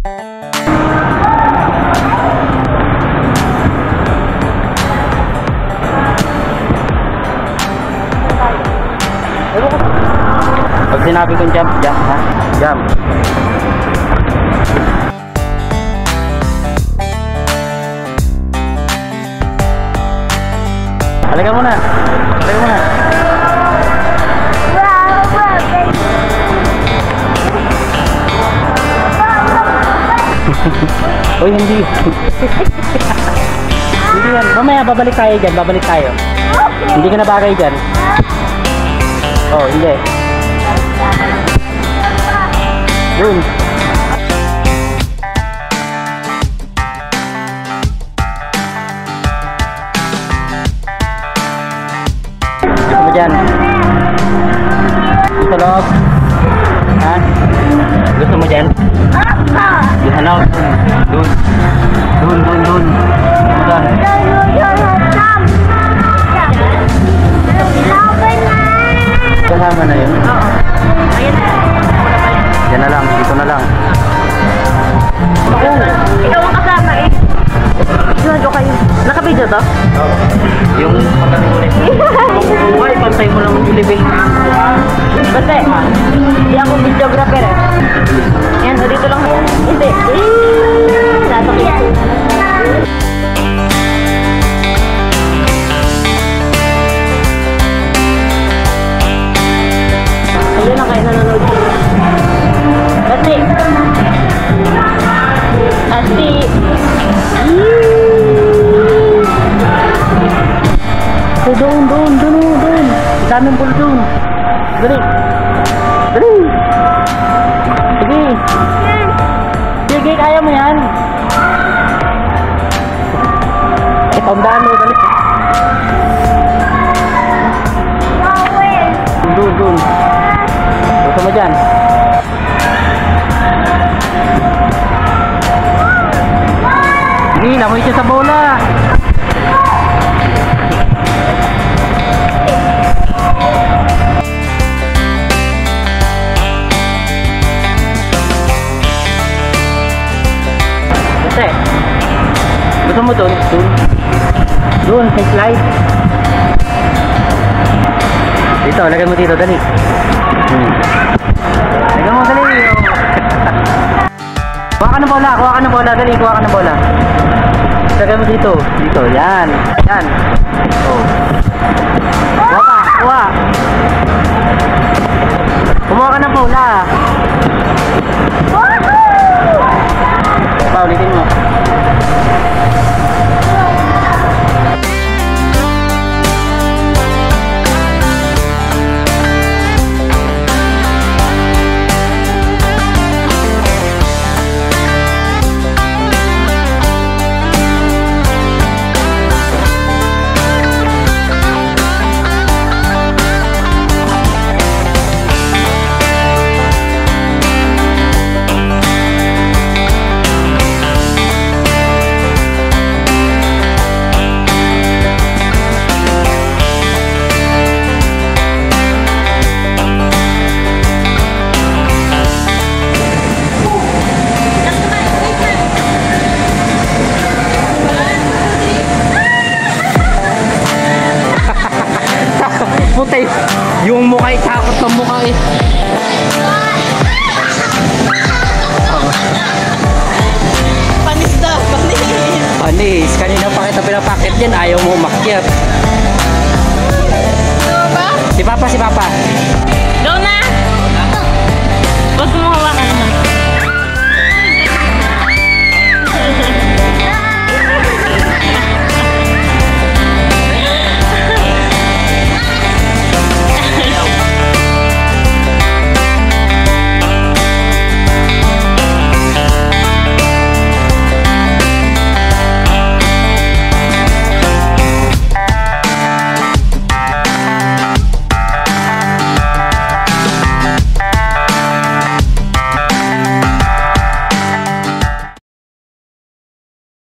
Pag sinabi kong jump, jump ha. Jump. Halika muna. Halika muna. Uy, hindi. Hindi yan. Mamaya babalik tayo dyan. Babalik tayo. Hindi ka na bagay dyan. Oh, hindi. Yun. Gusto mo dyan? Gusto loob? Ha? Gusto mo dyan? Yan ano? Dun. Dun, dun, dun. Dun. Kasama na yun? Oo. Ayan na. Yan na lang. Dito na lang. Ako. Ikaw ang kasama eh. Sinadyo kayo. Nakabidyo to? Oo. Yung pagkakulit. Buhay, pantay mo lang yung level. Bante, hindi ako videographer eh. Yan, o dito lang. Hindi. Nasakit. Ayun na kayo nanonood. Bante. Ati. Doon. Daming pulo doon. Dali. Sige, kaya mo yan. Tandaan mo, dali. Doon. Gusto mo dyan? Hindi, namoy siya sa bola. Gusto mo doon sa slide. Dito, lagay mo dito, dali. Lagay mo, dali. Kuha ka ng bola, dali, kuha ka ng bola. Lagay mo dito, yan. Oh. Kuha. Kumuha ka ng bola. Paulitin mo. Yung mukha ay takot ng mukha eh. Panis daw, panis. Kanina pa kita pinapakit din, ayaw mo umakyat. Si Papa. Go na! Huwag mo hawakan na.